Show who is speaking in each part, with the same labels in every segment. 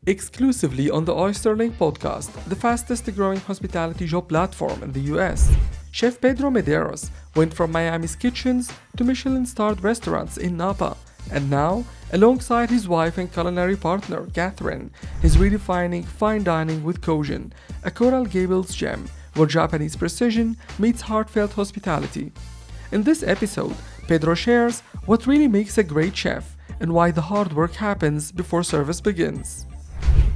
Speaker 1: exclusively on the Oysterling podcast, the fastest growing hospitality job platform in the US. Chef Pedro Mederos went from Miami's kitchens to Michelin-starred restaurants in Napa, and now, alongside his wife and culinary partner, Katherine, he's redefining fine dining with Kojin, a Coral Gables gem where Japanese precision meets heartfelt hospitality. In this episode, Pedro shares what really makes a great chef and why the hard work happens before service begins.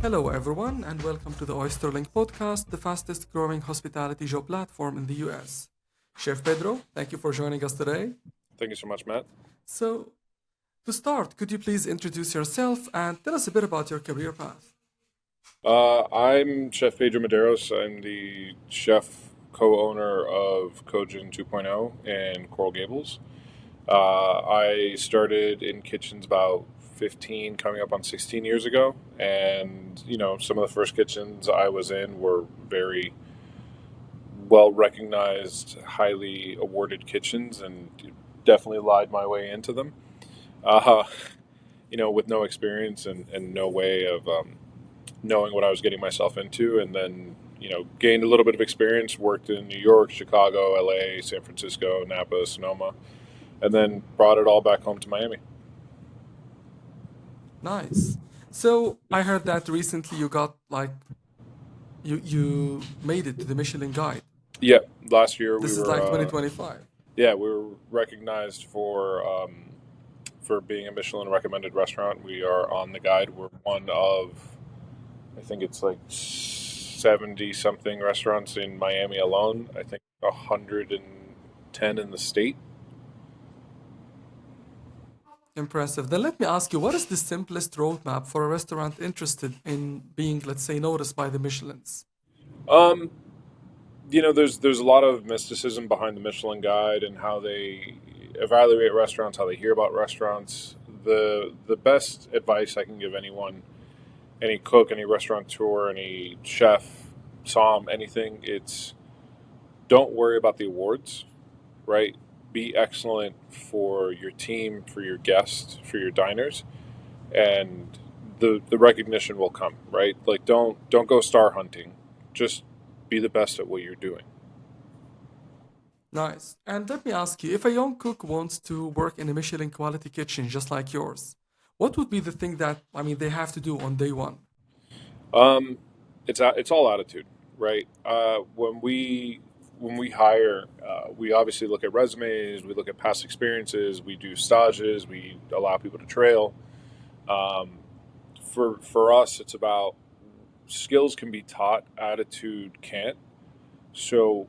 Speaker 1: Hello, everyone, and welcome to the Oysterling podcast, the fastest growing hospitality job platform in the US. Chef Pedro, thank you for joining us today.
Speaker 2: Thank you so much, Matt.
Speaker 1: So, to start, could you please introduce yourself and tell us a bit about your career path?
Speaker 2: I'm Chef Pedro Mederos. I'm the chef co-owner of Kojin 2.0 and Coral Gables. I started in kitchens about 15, coming up on 16 years ago. And, some of the first kitchens I was in were very well recognized, highly awarded kitchens, and definitely lied my way into them. Uh, with no experience and no way of knowing what I was getting myself into, and then gained a little bit of experience. Worked in New York, Chicago, LA, San Francisco, Napa, Sonoma, and then brought it all back home to Miami.
Speaker 1: Nice. So, I heard that recently you got you made it to the Michelin Guide.
Speaker 2: Yeah, last year we
Speaker 1: This is
Speaker 2: were
Speaker 1: like 2025.
Speaker 2: we were recognized for being a Michelin recommended restaurant. We are on the guide. We're one of, I think it's like 70 something restaurants in Miami alone. I think 110 in the state.
Speaker 1: Impressive. Then let me ask you, what is the simplest roadmap for a restaurant interested in being, let's say, noticed by the Michelins?
Speaker 2: Um, there's a lot of mysticism behind the Michelin Guide and how they evaluate restaurants, how they hear about restaurants. The best advice I can give anyone, any cook, any restaurateur, any chef, som, anything, it's don't worry about the awards, right? Be excellent for your team, for your guests, for your diners, and the recognition will come, right? Like don't go star hunting. Just be the best at what you're doing.
Speaker 1: Nice. And let me ask you, if a young cook wants to work in a Michelin quality kitchen just like yours, what would be the thing that, they have to do on day one?
Speaker 2: Um, it's all attitude, right? When we hire, we obviously look at resumes, we look at past experiences, we do stages, we allow people to trail. Um, for us, it's about skills can be taught, attitude can't. So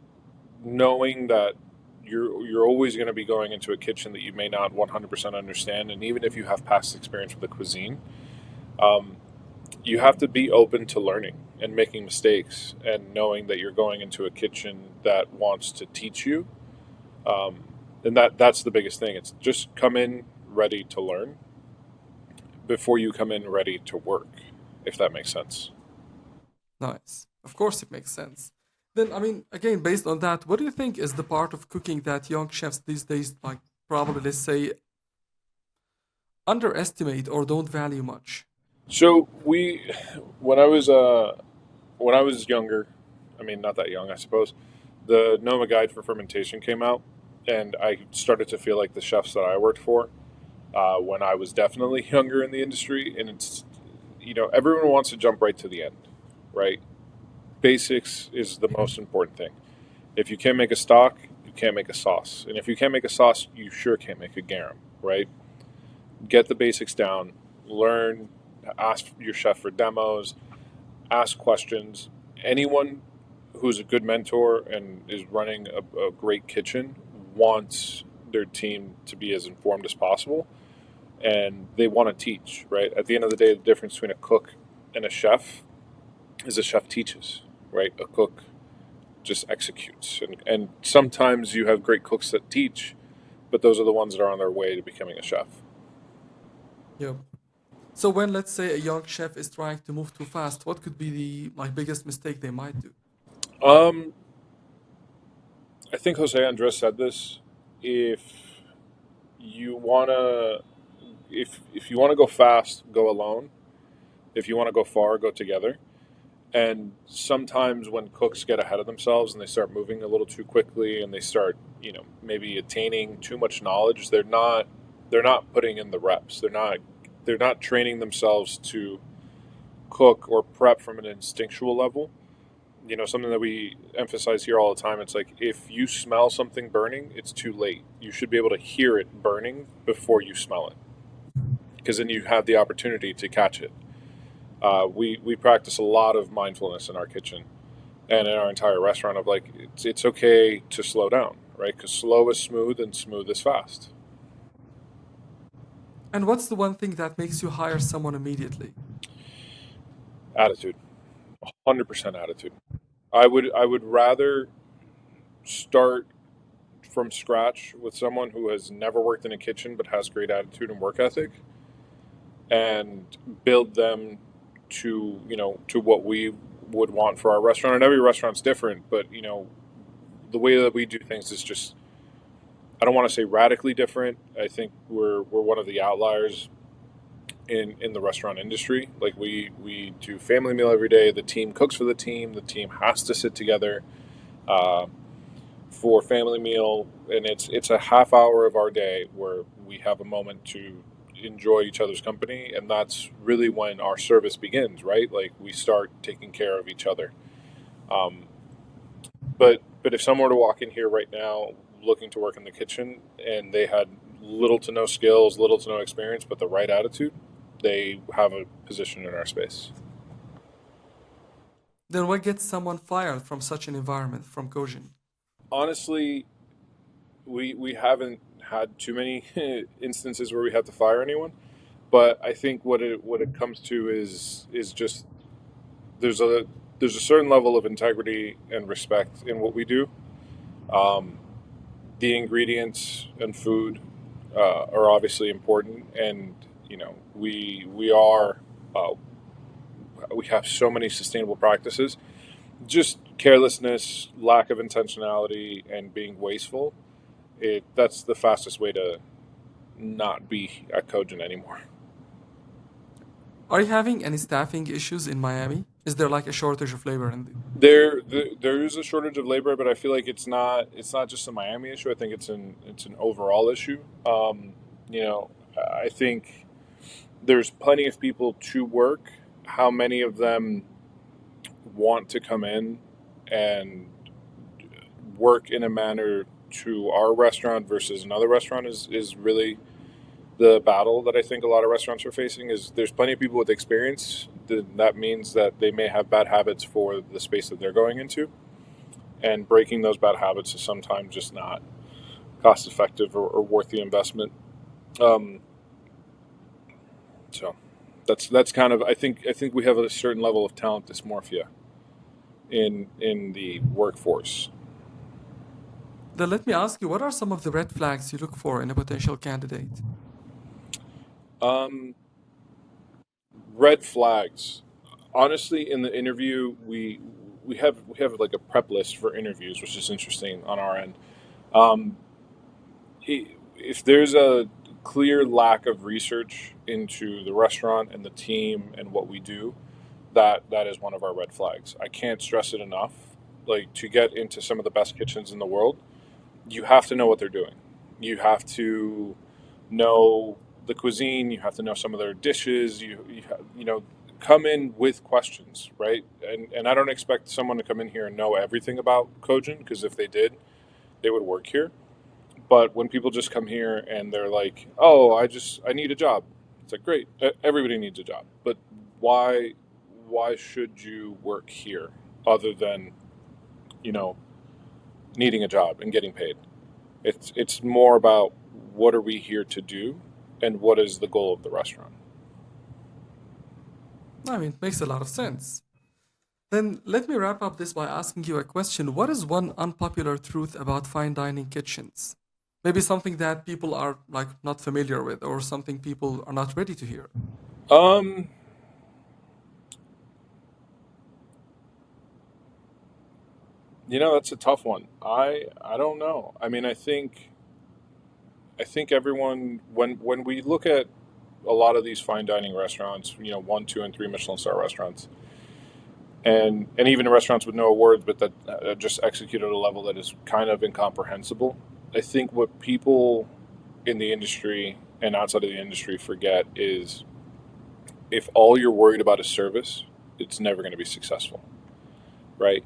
Speaker 2: knowing that you're always going to be going into a kitchen that you may not 100% understand, and even if you have past experience with the cuisine, um, you have to be open to learning and making mistakes and knowing that you're going into a kitchen that wants to teach you. Um, and that's the biggest thing. It's just come in ready to learn before you come in ready to work, if that makes sense.
Speaker 1: Nice. Of course, it makes sense. Then, again, based on that, what do you think is the part of cooking that young chefs these days, probably, let's say, underestimate or don't value much?
Speaker 2: So when I was when I was younger, I mean not that young, I suppose, the Noma Guide for Fermentation came out, and I started to feel like the chefs that I worked for when I was definitely younger in the industry, and it's everyone wants to jump right to the end, right? Basics is the most important thing. If you can't make a stock, you can't make a sauce, and if you can't make a sauce, you sure can't make a garum, right? Get the basics down, learn, ask your chef for demos, ask questions. Anyone who's a good mentor and is running a great kitchen wants their team to be as informed as possible, and they want to teach, right? At the end of the day, the difference between a cook and a chef is a chef teaches, right? A cook just executes. And sometimes you have great cooks that teach, but those are the ones that are on their way to becoming a chef.
Speaker 1: Yeah. So when, let's say, a young chef is trying to move too fast, what could be the biggest mistake they might do?
Speaker 2: Um, I think Jose Andres said this. If you wanna, if you wanna go fast, go alone. If you want to go far, go together. And sometimes when cooks get ahead of themselves and they start moving a little too quickly and they start, maybe attaining too much knowledge, they're not putting in the reps. They're not training themselves to cook or prep from an instinctual level. Something that we emphasize here all the time. It's like if you smell something burning, it's too late. You should be able to hear it burning before you smell it, because then you have the opportunity to catch it. We practice a lot of mindfulness in our kitchen and in our entire restaurant of like it's okay to slow down, right? Because slow is smooth and smooth is fast.
Speaker 1: And what's the one thing that makes you hire someone immediately?
Speaker 2: Attitude, 100% attitude. I would rather start from scratch with someone who has never worked in a kitchen but has great attitude and work ethic, and build them to what we would want for our restaurant. And every restaurant's different, but the way that we do things is just, I don't want to say radically different. I think we're one of the outliers in the restaurant industry. Like we do family meal every day. The team cooks for the team. The team has to sit together uh, for family meal, and it's a half hour of our day where we have a moment to enjoy each other's company, and that's really when our service begins. Right, like we start taking care of each other. Um, but if someone were to walk in here right now looking to work in the kitchen and they had little to no skills, little to no experience, but the right attitude, they have a position in our space.
Speaker 1: Then what gets someone fired from such an environment from Kojin?
Speaker 2: Honestly, we haven't had too many instances where we had to fire anyone, but I think what it comes to is just there's a there's a certain level of integrity and respect in what we do. Um, the ingredients and food are obviously important, and uh, we have so many sustainable practices. Just carelessness, lack of intentionality, and being wasteful. That's the fastest way to not be at Cogent anymore.
Speaker 1: Are you having any staffing issues in Miami? Is there like a shortage of labor in the...
Speaker 2: There is a shortage of labor, but I feel like it's not just a Miami issue. I think it's an overall issue. I think there's plenty of people to work. How many of them want to come in and work in a manner to our restaurant versus another restaurant is really the battle that I think a lot of restaurants are facing. Is there's plenty of people with experience. That means that they may have bad habits for the space that they're going into, and breaking those bad habits is sometimes just not cost effective or worth the investment. Um, so that's kind of, I think we have a certain level of talent dysmorphia in the workforce.
Speaker 1: Then let me ask you, what are some of the red flags you look for in a potential candidate?
Speaker 2: Um, Red flags. Honestly, in the interview, we have like a prep list for interviews, which is interesting on our end. Um, if there's a clear lack of research into the restaurant and the team and what we do, that is one of our red flags. I can't stress it enough. Like, to get into some of the best kitchens in the world, you have to know what they're doing. You have to know the cuisine. You have to know some of their dishes. Come in with questions, right? And I don't expect someone to come in here and know everything about Kojin, because if they did, they would work here. But when people just come here and they're like, "Oh, I need a job," it's like, great. Everybody needs a job, but why why should you work here other than you know needing a job and getting paid? It's more about what are we here to do, and what is the goal of the restaurant.
Speaker 1: I mean, it makes a lot of sense. Then let me wrap up this by asking you a question. What is one unpopular truth about fine dining kitchens? Maybe something that people are like not familiar with or something people are not ready to hear.
Speaker 2: Um, that's a tough one. I don't know. I mean, I think everyone, when we look at a lot of these fine dining restaurants, 1, 2, and 3 Michelin star restaurants, and even restaurants with no awards, but that just execute at a level that is kind of incomprehensible. I think what people in the industry and outside of the industry forget is if all you're worried about is service, it's never going to be successful, right?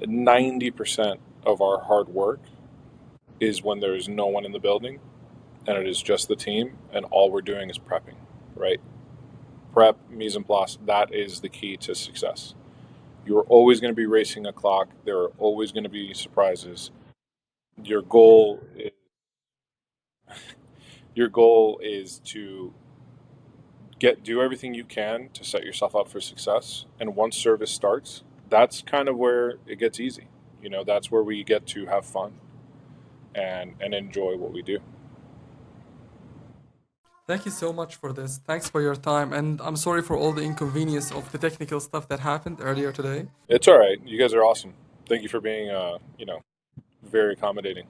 Speaker 2: 90% of our hard work is when there is no one in the building and it is just the team and all we're doing is prepping, right? Prep, mise en place, that is the key to success. You're always going to be racing a clock. There are always going to be surprises. Your goal is, your goal is to do everything you can to set yourself up for success. And once service starts, that's kind of where it gets easy. That's where we get to have fun and enjoy what we do.
Speaker 1: Thank you so much for this. Thanks for your time. And I'm sorry for all the inconvenience of the technical stuff that happened earlier today.
Speaker 2: It's all right. You guys are awesome. Thank you for being, very accommodating.